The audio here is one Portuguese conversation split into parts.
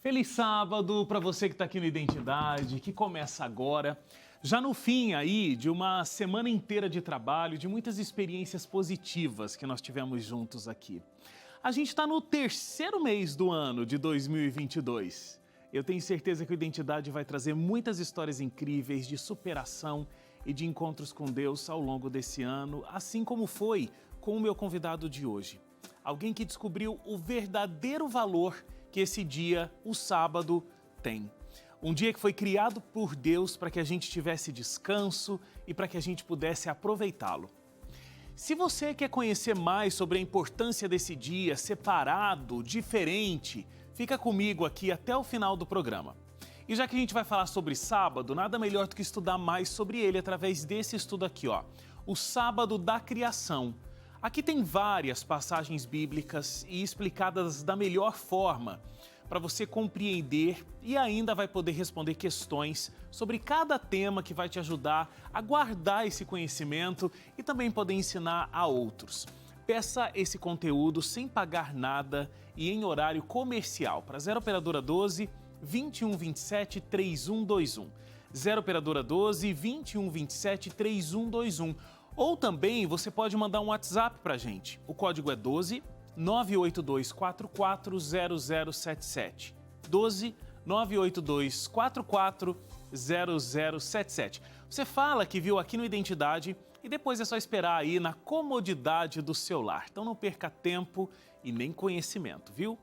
Feliz sábado para você que está aqui no Identidade, que começa agora, já no fim aí de uma semana inteira de trabalho, de muitas experiências positivas que nós tivemos juntos aqui. A gente está no terceiro mês do ano de 2022. Eu tenho certeza que o Identidade vai trazer muitas histórias incríveis de superação e de encontros com Deus ao longo desse ano, assim como foi com o meu convidado de hoje. Alguém que descobriu o verdadeiro valor que esse dia, o sábado, tem. Um dia que foi criado por Deus para que a gente tivesse descanso e para que a gente pudesse aproveitá-lo. Se você quer conhecer mais sobre a importância desse dia separado, diferente, fica comigo aqui até o final do programa. E já que a gente vai falar sobre sábado, nada melhor do que estudar mais sobre ele através desse estudo aqui, ó. O sábado da criação. Aqui tem várias passagens bíblicas e explicadas da melhor forma para você compreender e ainda vai poder responder questões sobre cada tema que vai te ajudar a guardar esse conhecimento e também poder ensinar a outros. Peça esse conteúdo sem pagar nada e em horário comercial para 0 Operadora 12 2127 3121. 0 Operadora 12 2127 3121. Ou também você pode mandar um WhatsApp para a gente. O código é 12 982440077. 12 982440077. Você fala que viu aqui no Identidade e depois é só esperar aí na comodidade do seu lar. Então não perca tempo e nem conhecimento, viu?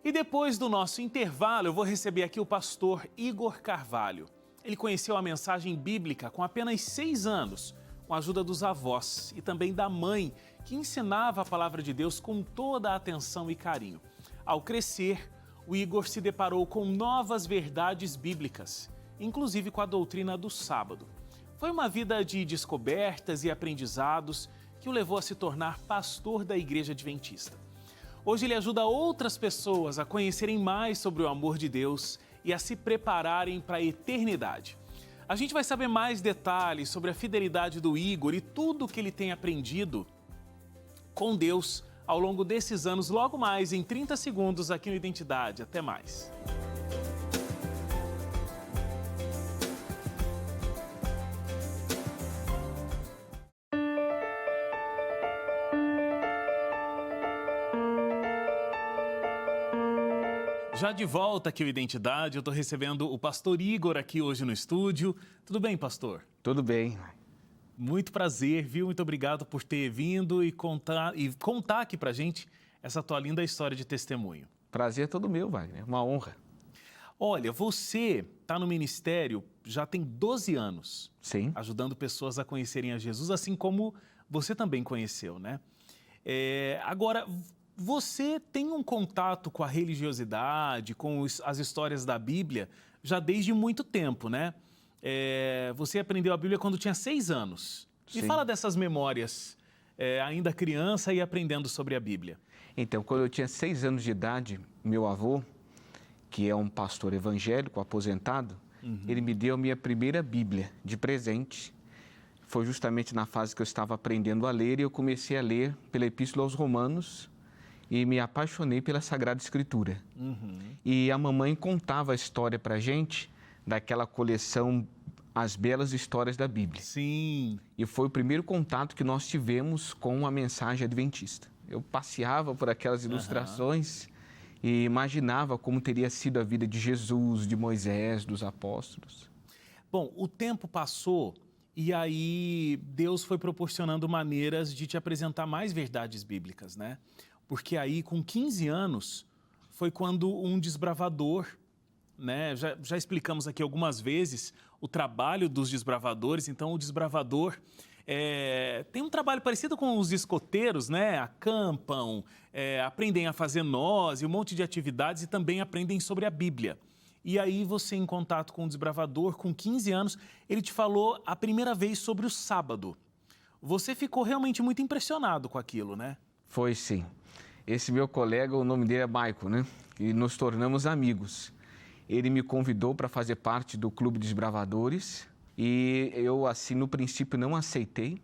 E depois do nosso intervalo, eu vou receber aqui o pastor Igor Carvalho. Ele conheceu a mensagem bíblica com apenas 6 anos, com a ajuda dos avós e também da mãe, que ensinava a palavra de Deus com toda a atenção e carinho. Ao crescer, o Igor se deparou com novas verdades bíblicas, inclusive com a doutrina do sábado. Foi uma vida de descobertas e aprendizados que o levou a se tornar pastor da Igreja Adventista. Hoje ele ajuda outras pessoas a conhecerem mais sobre o amor de Deus e a se prepararem para a eternidade. A gente vai saber mais detalhes sobre a fidelidade do Igor e tudo o que ele tem aprendido com Deus ao longo desses anos, logo mais em 30 segundos aqui no Identidade. Até mais. Já de volta aqui ao Identidade, eu estou recebendo o pastor Igor aqui hoje no estúdio. Tudo bem, pastor? Tudo bem. Muito prazer, viu? Muito obrigado por ter vindo e contar aqui pra gente essa tua linda história de testemunho. Prazer é todo meu, Wagner. Uma honra. Olha, você está no ministério já tem 12 anos. Sim. Ajudando pessoas a conhecerem a Jesus, assim como você também conheceu, né? Agora, você tem um contato com a religiosidade, com as histórias da Bíblia, já desde muito tempo, né? Você aprendeu a Bíblia quando tinha 6 anos. Sim. Me fala dessas memórias, ainda criança e aprendendo sobre a Bíblia. Então, quando eu tinha 6 anos de idade, meu avô, que é um pastor evangélico aposentado, ele me deu a minha primeira Bíblia de presente. Foi justamente na fase que eu estava aprendendo a ler e eu comecei a ler pela Epístola aos Romanos e me apaixonei pela Sagrada Escritura. E a mamãe contava a história para a gente daquela coleção As Belas Histórias da Bíblia. Sim. E foi o primeiro contato que nós tivemos com a mensagem adventista. Eu passeava por aquelas ilustrações e imaginava como teria sido a vida de Jesus, de Moisés, dos apóstolos. Bom, o tempo passou e aí Deus foi proporcionando maneiras de te apresentar mais verdades bíblicas, né? Porque aí, com 15 anos, foi quando um desbravador, né? Já explicamos aqui algumas vezes o trabalho dos desbravadores. Então, o desbravador tem um trabalho parecido com os escoteiros, né? Acampam, aprendem a fazer nós e um monte de atividades e também aprendem sobre a Bíblia. E aí, você, em contato com o desbravador, com 15 anos, ele te falou a primeira vez sobre o sábado. Você ficou realmente muito impressionado com aquilo, né? Foi sim. Esse meu colega, o nome dele é Maico, né? E nos tornamos amigos. Ele me convidou para fazer parte do Clube dos Desbravadores e eu, assim, no princípio não aceitei,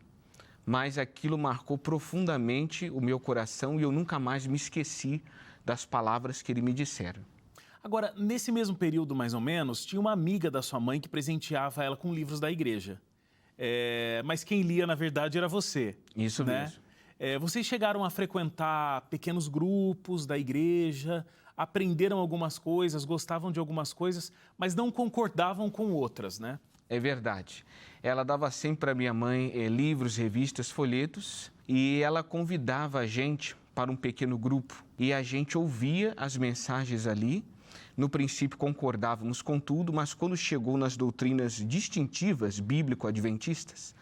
mas aquilo marcou profundamente o meu coração e eu nunca mais me esqueci das palavras que ele me disseram. Agora, nesse mesmo período, mais ou menos, tinha uma amiga da sua mãe que presenteava ela com livros da igreja. Mas quem lia, na verdade, era você. Isso né? mesmo. Vocês chegaram a frequentar pequenos grupos da igreja, aprenderam algumas coisas, gostavam de algumas coisas, mas não concordavam com outras, né? É verdade. Ela dava sempre para minha mãe livros, revistas, folhetos e ela convidava a gente para um pequeno grupo e a gente ouvia as mensagens ali. No princípio concordávamos com tudo, mas quando chegou nas doutrinas distintivas bíblico-adventistas,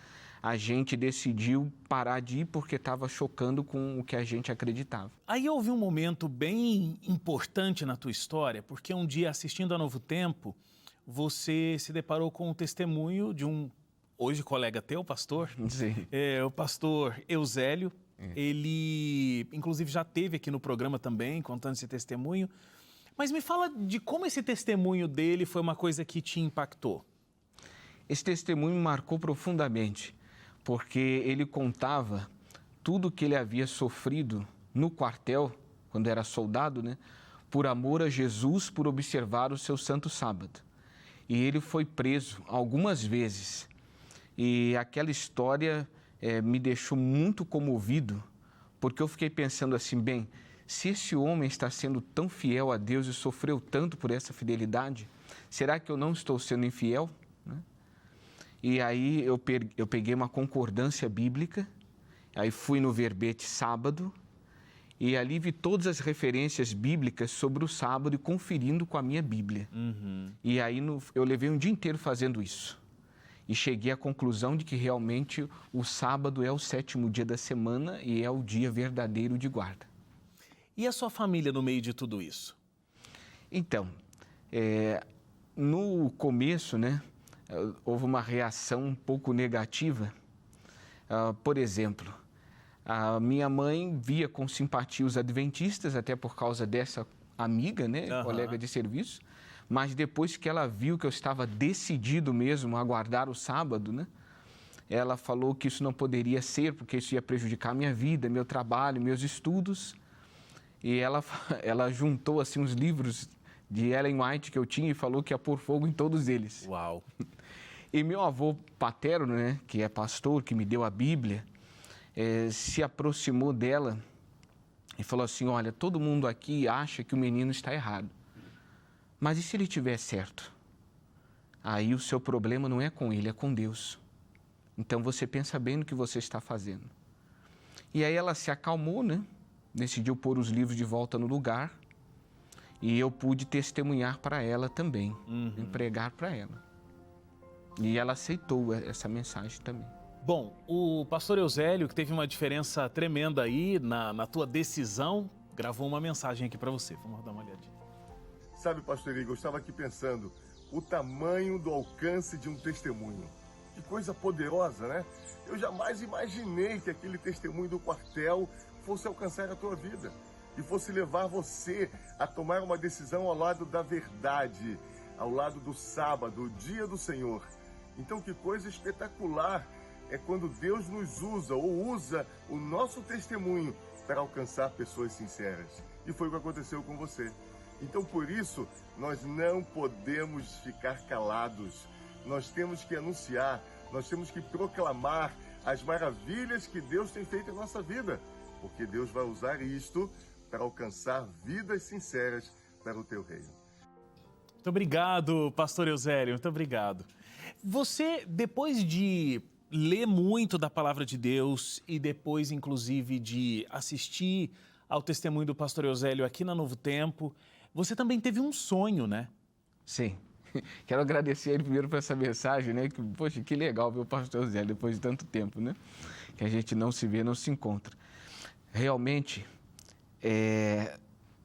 a gente decidiu parar de ir porque estava chocando com o que a gente acreditava. Aí houve um momento bem importante na tua história, porque um dia, assistindo a Novo Tempo, você se deparou com o testemunho de um, hoje, colega teu, pastor, Sim. o pastor Eusélio. Ele, inclusive, já esteve aqui no programa também, contando esse testemunho. Mas me fala de como esse testemunho dele foi uma coisa que te impactou. Esse testemunho me marcou profundamente, porque ele contava tudo que ele havia sofrido no quartel, quando era soldado, né? Por amor a Jesus, por observar o seu santo sábado. E ele foi preso algumas vezes. E aquela história me deixou muito comovido, porque eu fiquei pensando assim, bem, se esse homem está sendo tão fiel a Deus e sofreu tanto por essa fidelidade, será que eu não estou sendo infiel? E aí eu peguei uma concordância bíblica, aí fui no verbete sábado, e ali vi todas as referências bíblicas sobre o sábado e conferindo com a minha Bíblia. E aí eu levei um dia inteiro fazendo isso. E cheguei à conclusão de que realmente o sábado é o 7º dia da semana e é o dia verdadeiro de guarda. E a sua família no meio de tudo isso? Então, no começo, né, houve uma reação um pouco negativa. Por exemplo, a minha mãe via com simpatia os adventistas, até por causa dessa amiga, né, colega de serviço, mas depois que ela viu que eu estava decidido mesmo a guardar o sábado, né, ela falou que isso não poderia ser, porque isso ia prejudicar a minha vida, meu trabalho, meus estudos. E ela juntou assim uns livros de Ellen White que eu tinha e falou que ia pôr fogo em todos eles. Uau! E meu avô paterno, né, que é pastor, que me deu a Bíblia, se aproximou dela e falou assim, olha, todo mundo aqui acha que o menino está errado. Mas e se ele estiver certo? Aí o seu problema não é com ele, é com Deus. Então você pensa bem no que você está fazendo. E aí ela se acalmou, né? Decidiu pôr os livros de volta no lugar e eu pude testemunhar para ela também, pregar para ela. E ela aceitou essa mensagem também. Bom, o pastor Eusélio, que teve uma diferença tremenda aí na tua decisão, gravou uma mensagem aqui para você. Vamos dar uma olhadinha. Sabe, pastor Igor, eu estava aqui pensando o tamanho do alcance de um testemunho. Que coisa poderosa, né? Eu jamais imaginei que aquele testemunho do quartel fosse alcançar a tua vida e fosse levar você a tomar uma decisão ao lado da verdade, ao lado do sábado, o dia do Senhor. Então, que coisa espetacular é quando Deus nos usa ou usa o nosso testemunho para alcançar pessoas sinceras. E foi o que aconteceu com você. Então, por isso, nós não podemos ficar calados. Nós temos que anunciar, nós temos que proclamar as maravilhas que Deus tem feito em nossa vida, porque Deus vai usar isto para alcançar vidas sinceras para o teu reino. Muito obrigado, pastor Eusélio, muito obrigado. Você, depois de ler muito da palavra de Deus e depois, inclusive, de assistir ao testemunho do pastor Eusélio aqui na Novo Tempo, você também teve um sonho, né? Sim. Quero agradecer a ele primeiro por essa mensagem, né? Que, poxa, que legal ver o pastor Eusélio depois de tanto tempo, né? Que a gente não se vê, não se encontra. Realmente,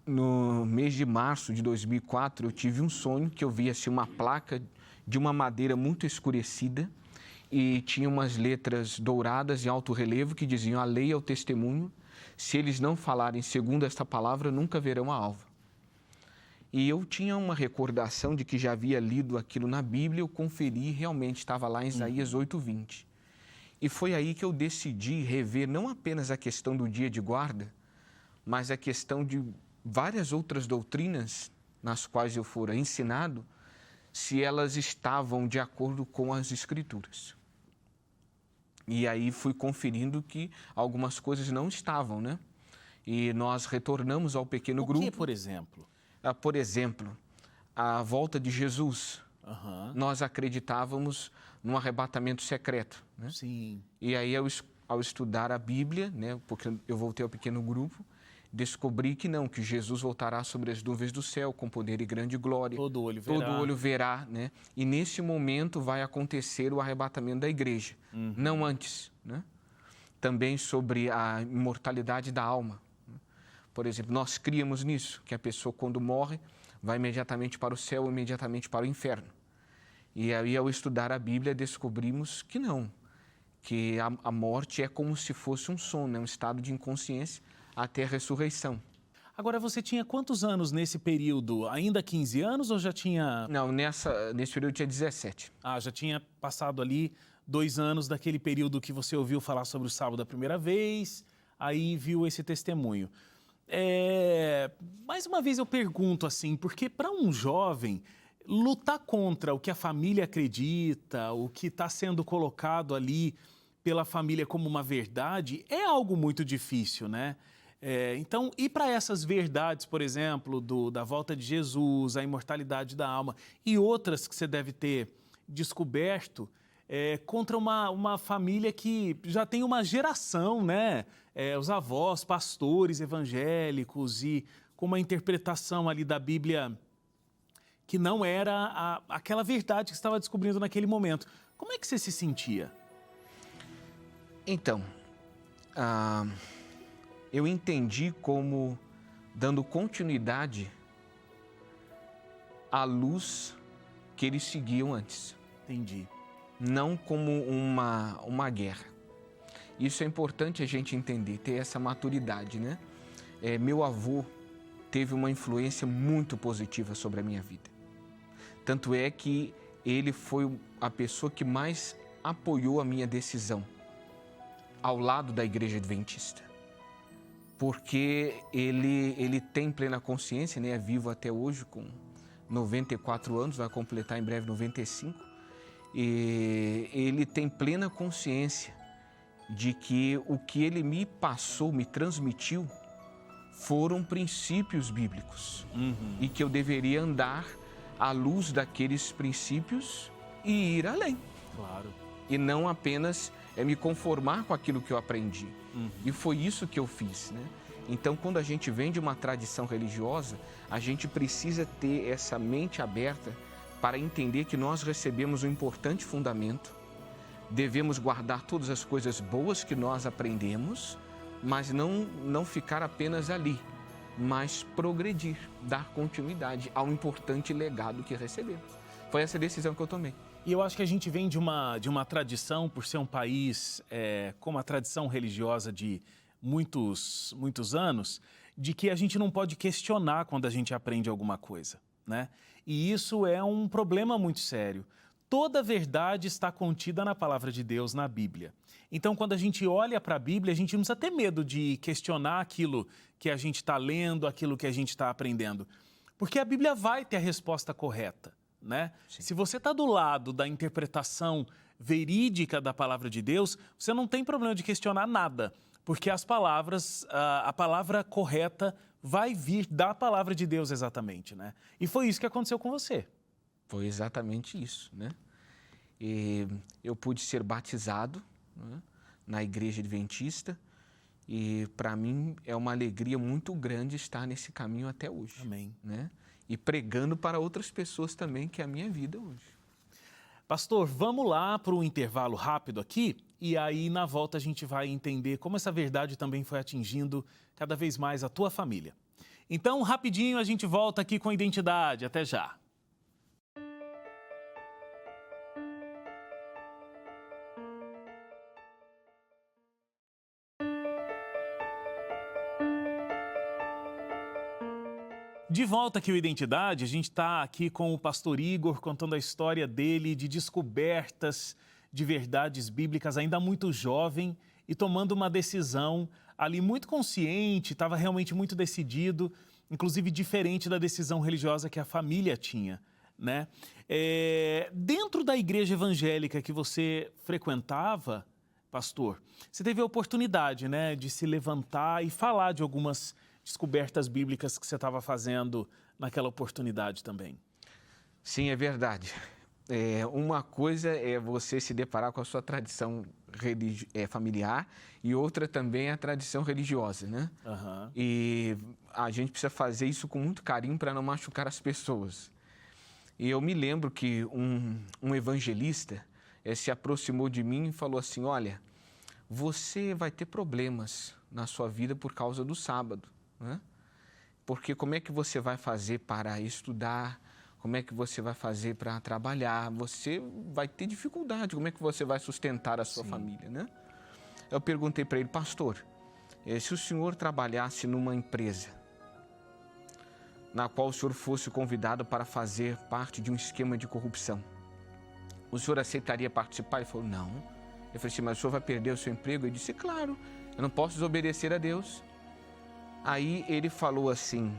no mês de março de 2004, eu tive um sonho que eu via assim, uma placa de uma madeira muito escurecida e tinha umas letras douradas em alto relevo que diziam: a lei é o testemunho, se eles não falarem segundo esta palavra, nunca verão a alva. E eu tinha uma recordação de que já havia lido aquilo na Bíblia, eu conferi e realmente estava lá em Isaías 8:20. E foi aí que eu decidi rever não apenas a questão do dia de guarda, mas a questão de várias outras doutrinas nas quais eu fora ensinado, se elas estavam de acordo com as Escrituras. E aí fui conferindo que algumas coisas não estavam, né? E nós retornamos ao pequeno grupo. O que, por exemplo? Por exemplo, a volta de Jesus. Nós acreditávamos num arrebatamento secreto, né? Sim. E aí, ao estudar a Bíblia, né, porque eu voltei ao pequeno grupo, descobri que não, que Jesus voltará sobre as nuvens do céu com poder e grande glória. Todo olho verá. Todo olho verá, né? E nesse momento vai acontecer o arrebatamento da igreja, não antes, né? Também sobre a imortalidade da alma. Por exemplo, nós criamos nisso, que a pessoa quando morre vai imediatamente para o céu, imediatamente para o inferno. E aí, ao estudar a Bíblia, descobrimos que não, que a morte é como se fosse um sono, é um estado de inconsciência até a ressurreição. Agora, você tinha quantos anos nesse período? Ainda 15 anos ou já tinha... Não, nesse período eu tinha 17. Ah, já tinha passado ali 2 anos daquele período que você ouviu falar sobre o sábado da primeira vez, aí viu esse testemunho. Mais uma vez eu pergunto assim, porque para um jovem, lutar contra o que a família acredita, o que está sendo colocado ali pela família como uma verdade, é algo muito difícil, né? Então, ir para essas verdades, por exemplo, da volta de Jesus, a imortalidade da alma e outras que você deve ter descoberto, contra uma família que já tem uma geração, né? Os avós, pastores evangélicos e com uma interpretação ali da Bíblia que não era aquela verdade que você estava descobrindo naquele momento. Como é que você se sentia? Então, eu entendi como dando continuidade à luz que eles seguiam antes. Entendi. Não como uma guerra. Isso é importante a gente entender, ter essa maturidade, né? Meu avô teve uma influência muito positiva sobre a minha vida. Tanto é que ele foi a pessoa que mais apoiou a minha decisão ao lado da Igreja Adventista. Porque ele tem plena consciência, né? É vivo até hoje com 94 anos, vai completar em breve 95. E ele tem plena consciência de que o que ele me passou, me transmitiu, foram princípios bíblicos. E que eu deveria andar à luz daqueles princípios e ir além. Claro. E não apenas me conformar com aquilo que eu aprendi. E foi isso que eu fiz, né? Então, quando a gente vem de uma tradição religiosa, a gente precisa ter essa mente aberta para entender que nós recebemos um importante fundamento, devemos guardar todas as coisas boas que nós aprendemos, mas não ficar apenas ali, mas progredir, dar continuidade ao importante legado que recebemos. Foi essa decisão que eu tomei. E eu acho que a gente vem de uma tradição, por ser um país com uma tradição religiosa de muitos anos, de que a gente não pode questionar quando a gente aprende alguma coisa, né? E isso é um problema muito sério. Toda verdade está contida na palavra de Deus, na Bíblia. Então, quando a gente olha para a Bíblia, a gente não precisa ter medo de questionar aquilo que a gente está lendo, aquilo que a gente está aprendendo. Porque a Bíblia vai ter a resposta correta, né? Se você está do lado da interpretação verídica da palavra de Deus, você não tem problema de questionar nada. Porque as palavras, a palavra correta vai vir da palavra de Deus exatamente, né? E foi isso que aconteceu com você. Foi exatamente isso, né? E eu pude ser batizado, né, na Igreja Adventista e para mim é uma alegria muito grande estar nesse caminho até hoje. Amém. Né? E pregando para outras pessoas também, que é a minha vida hoje. Pastor, vamos lá para um intervalo rápido aqui e aí na volta a gente vai entender como essa verdade também foi atingindo cada vez mais a tua família. Então, rapidinho a gente volta aqui com Identidade. Até já. De volta aqui ao Identidade, a gente está aqui com o pastor Igor contando a história dele de descobertas de verdades bíblicas ainda muito jovem e tomando uma decisão ali muito consciente, estava realmente muito decidido inclusive diferente da decisão religiosa que a família tinha, né? Dentro da igreja evangélica que você frequentava, pastor, você teve a oportunidade, né, de se levantar e falar de algumas descobertas bíblicas que você estava fazendo naquela oportunidade também. Sim, é verdade. Uma coisa é você se deparar com a sua tradição familiar e outra também é a tradição religiosa, né? Uhum. E a gente precisa fazer isso com muito carinho para não machucar as pessoas. E eu me lembro que um evangelista se aproximou de mim e falou assim, olha, você vai ter problemas na sua vida por causa do sábado, né? Porque como é que você vai fazer para estudar? Como é que você vai fazer para trabalhar? Você vai ter dificuldade. Como é que você vai sustentar a sua família, né? Eu perguntei para ele, pastor, se o senhor trabalhasse numa empresa na qual o senhor fosse convidado para fazer parte de um esquema de corrupção, o senhor aceitaria participar? Ele falou, não. Eu falei assim, mas o senhor vai perder o seu emprego? Ele disse, claro, eu não posso desobedecer a Deus. Aí ele falou assim,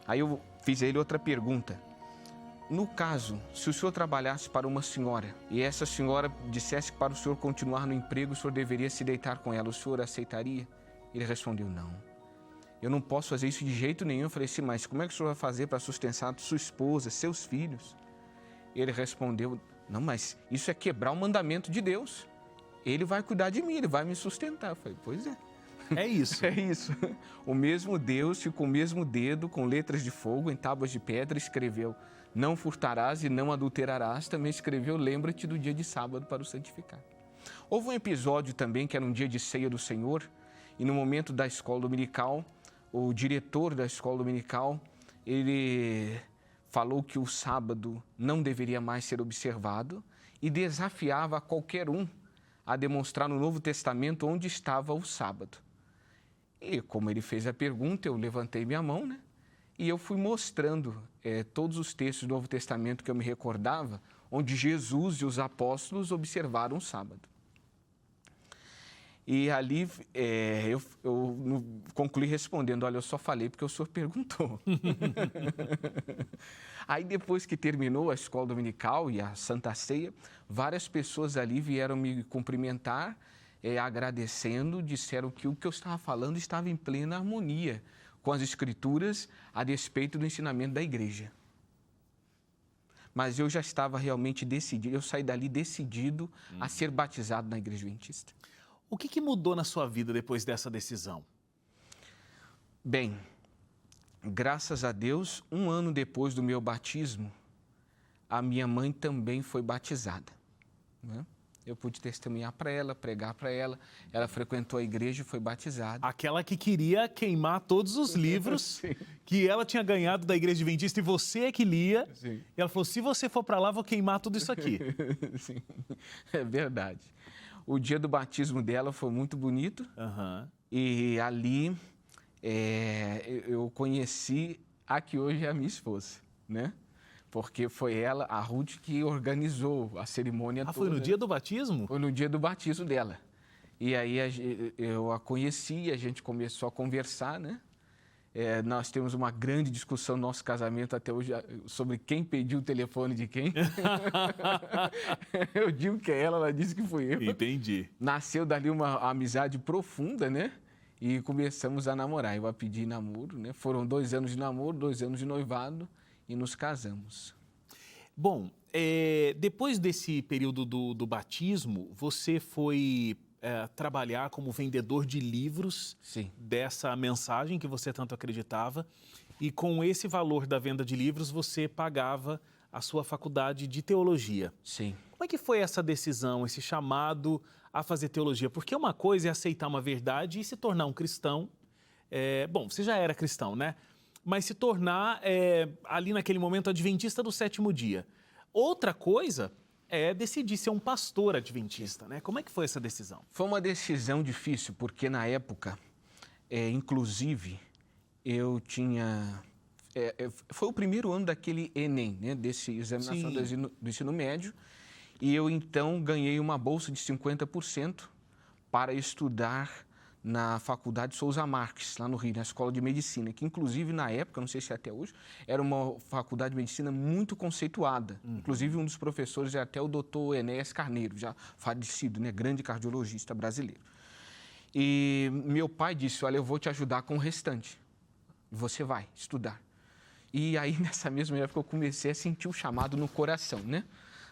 aí eu fiz a ele outra pergunta. No caso, se o senhor trabalhasse para uma senhora e essa senhora dissesse que para o senhor continuar no emprego, o senhor deveria se deitar com ela, o senhor aceitaria? Ele respondeu, não. Eu não posso fazer isso de jeito nenhum. Eu falei assim, mas como é que o senhor vai fazer para sustentar sua esposa, seus filhos? Ele respondeu, não, mas isso é quebrar o mandamento de Deus. Ele vai cuidar de mim, ele vai me sustentar. Eu falei, pois é. É isso. É isso. O mesmo Deus, com o mesmo dedo, com letras de fogo, em tábuas de pedra, escreveu, não furtarás e não adulterarás. Também escreveu, lembra-te do dia de sábado para o santificar. Houve um episódio também, que era um dia de ceia do Senhor, e no momento da escola dominical, o diretor da escola dominical, ele falou que o sábado não deveria mais ser observado e desafiava a qualquer um a demonstrar no Novo Testamento onde estava o sábado. E como ele fez a pergunta, eu levantei minha mão, né? E eu fui mostrando todos os textos do Novo Testamento que eu me recordava, onde Jesus e os apóstolos observaram o sábado. E ali eu concluí respondendo, olha, eu só falei porque o senhor perguntou. Aí depois que terminou a escola dominical e a Santa Ceia, várias pessoas ali vieram me cumprimentar, agradecendo, disseram que o que eu estava falando estava em plena harmonia com as Escrituras a despeito do ensinamento da igreja. Mas eu já estava realmente decidido, eu saí dali decidido a ser batizado na Igreja Adventista. O que mudou na sua vida depois dessa decisão? Bem, graças a Deus, um ano depois do meu batismo, a minha mãe também foi batizada, né? Eu pude testemunhar para ela, pregar para ela, ela frequentou a igreja e foi batizada. Aquela que queria queimar todos os livros que ela tinha ganhado da Igreja Adventista e você é que lia. Sim. E ela falou, se você for para lá, vou queimar tudo isso aqui. Sim, é verdade. O dia do batismo dela foi muito bonito. Uhum. E ali eu conheci a que hoje é a minha esposa, né? Porque foi ela, a Ruth, que organizou a cerimônia toda. Foi no dia do batismo? Foi no dia do batismo dela. E aí eu a conheci e a gente começou a conversar, né? Nós temos uma grande discussão no nosso casamento até hoje sobre quem pediu o telefone de quem. Eu digo que é ela disse que fui eu. Entendi. Nasceu dali uma amizade profunda, né? E começamos a namorar. Eu a pedi namoro, né? Foram 2 anos de namoro, 2 anos de noivado e nos casamos. Bom, depois desse período do batismo, você foi trabalhar como vendedor de livros. Sim. Dessa mensagem que você tanto acreditava. E com esse valor da venda de livros, você pagava a sua faculdade de teologia. Sim. Como é que foi essa decisão, esse chamado a fazer teologia? Porque uma coisa é aceitar uma verdade e se tornar um cristão. Bom, você já era cristão, né? Mas se tornar, ali naquele momento, adventista do 7º dia. Outra coisa é decidir ser um pastor adventista, né? Como é que foi essa decisão? Foi uma decisão difícil, porque na época, inclusive, eu tinha... foi o primeiro ano daquele Enem, né? Desse Exame Nacional do Ensino Médio, e eu, então, ganhei uma bolsa de 50% para estudar na Faculdade Souza Marques, lá no Rio, na Escola de Medicina, que inclusive na época, não sei se é até hoje, era uma faculdade de medicina muito conceituada. Inclusive um dos professores é até o doutor Enéas Carneiro, já falecido, né? Grande cardiologista brasileiro. E meu pai disse, olha, eu vou te ajudar com o restante, você vai estudar. E aí, nessa mesma época, eu comecei a sentir o chamado no coração, né?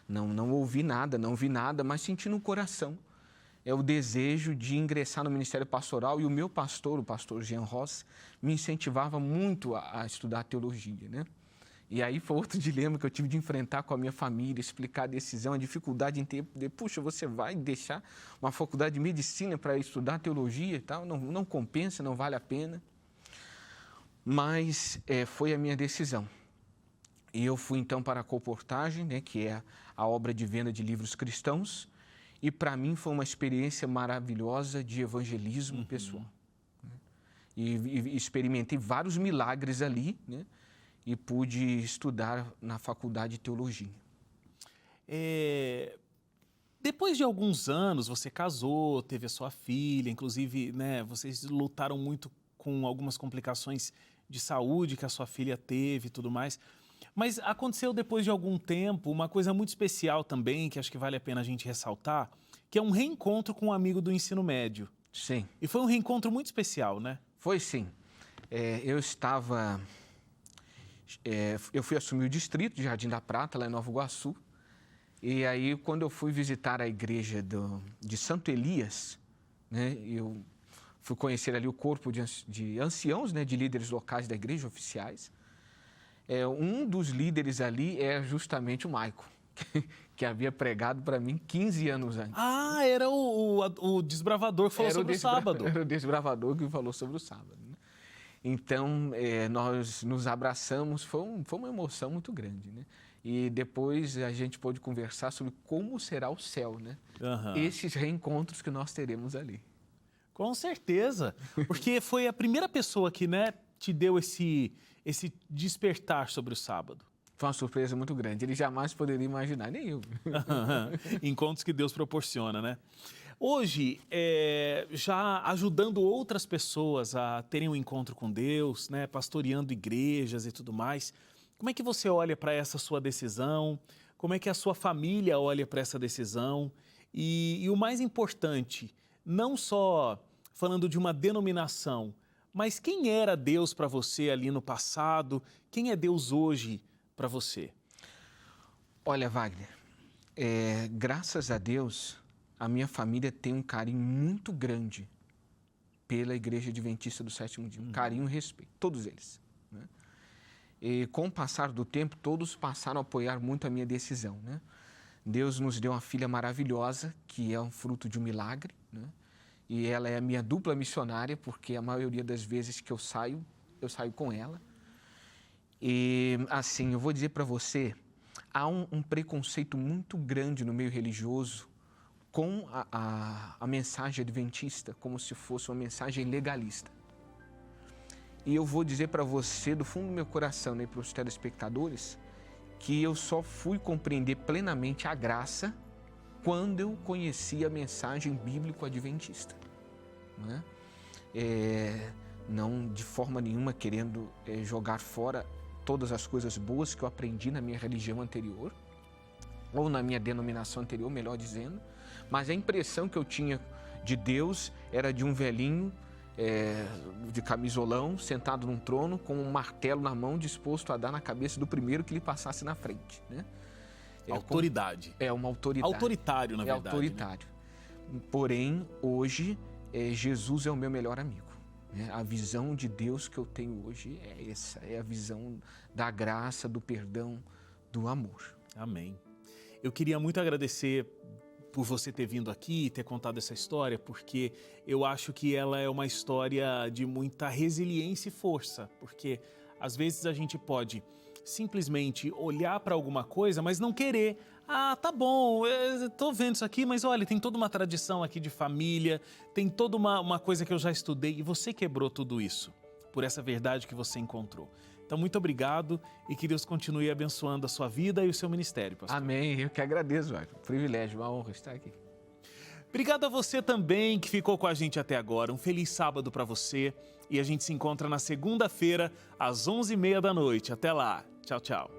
Não ouvi nada, não vi nada, mas senti no coração o desejo de ingressar no Ministério Pastoral. E o meu pastor, o pastor Jean Ross, me incentivava muito a estudar teologia, né? E aí foi outro dilema que eu tive de enfrentar com a minha família, explicar a decisão, a dificuldade em ter, puxa, você vai deixar uma faculdade de medicina para estudar teologia e tal? Não compensa, não vale a pena. Mas foi a minha decisão. E eu fui então para a Colportagem, né, que é a obra de venda de livros cristãos, e para mim foi uma experiência maravilhosa de evangelismo pessoal. Né? E experimentei vários milagres ali, né, e pude estudar na Faculdade de Teologia. Depois de alguns anos, você casou, teve a sua filha, inclusive, né, vocês lutaram muito com algumas complicações de saúde que a sua filha teve e tudo mais. Mas aconteceu depois de algum tempo uma coisa muito especial também, que acho que vale a pena a gente ressaltar, que é um reencontro com um amigo do ensino médio. Sim. E foi um reencontro muito especial, né? Foi sim. Eu fui assumir o distrito de Jardim da Prata, lá em Nova Iguaçu. E aí, quando eu fui visitar a igreja de Santo Elias, né, eu fui conhecer ali o corpo de anciãos, né, de líderes locais da igreja, oficiais. Um dos líderes ali é justamente o Maico, que havia pregado para mim 15 anos antes. Ah, era o desbravador que falou sobre o sábado. Era o desbravador que falou sobre o sábado. Né? Então, nós nos abraçamos, foi uma emoção muito grande, né? E depois a gente pôde conversar sobre como será o céu, né? Esses reencontros que nós teremos ali. Com certeza, porque foi a primeira pessoa que, né, te deu esse despertar sobre o sábado. Foi uma surpresa muito grande, ele jamais poderia imaginar, nem eu. Encontros que Deus proporciona, né? Hoje, já ajudando outras pessoas a terem um encontro com Deus, né, pastoreando igrejas e tudo mais, como é que você olha para essa sua decisão? Como é que a sua família olha para essa decisão? E o mais importante, não só falando de uma denominação, mas quem era Deus para você ali no passado? Quem é Deus hoje para você? Olha, Wagner, graças a Deus, a minha família tem um carinho muito grande pela Igreja Adventista do Sétimo Dia. Um carinho e respeito, todos eles. Né? E com o passar do tempo, todos passaram a apoiar muito a minha decisão. Né? Deus nos deu uma filha maravilhosa, que é um fruto de um milagre, né? E ela é a minha dupla missionária, porque a maioria das vezes que eu saio com ela. E, assim, eu vou dizer para você, há um preconceito muito grande no meio religioso com a mensagem adventista, como se fosse uma mensagem legalista. E eu vou dizer para você, do fundo do meu coração, né, para os telespectadores, que eu só fui compreender plenamente a graça quando eu conheci a mensagem bíblico-adventista. Né? Não de forma nenhuma querendo jogar fora todas as coisas boas que eu aprendi na minha religião anterior, ou na minha denominação anterior, melhor dizendo, mas a impressão que eu tinha de Deus era de um velhinho de camisolão, sentado num trono, com um martelo na mão, disposto a dar na cabeça do primeiro que lhe passasse na frente. Né? Autoridade. Uma autoridade. Autoritário, na verdade. Autoritário. Né? Porém, hoje, Jesus é o meu melhor amigo. Né? A visão de Deus que eu tenho hoje é essa, é a visão da graça, do perdão, do amor. Amém. Eu queria muito agradecer por você ter vindo aqui e ter contado essa história, porque eu acho que ela é uma história de muita resiliência e força, porque às vezes a gente pode simplesmente olhar para alguma coisa, mas não querer. Ah, tá bom, eu tô vendo isso aqui, mas olha, tem toda uma tradição aqui de família, tem toda uma coisa que eu já estudei, e você quebrou tudo isso por essa verdade que você encontrou. Então, muito obrigado e que Deus continue abençoando a sua vida e o seu ministério, pastor. Amém, eu que agradeço, Wagner. Privilégio, uma honra estar aqui. Obrigado a você também que ficou com a gente até agora. Um feliz sábado para você e a gente se encontra na segunda-feira às 11h30 da noite. Até lá. Tchau, tchau.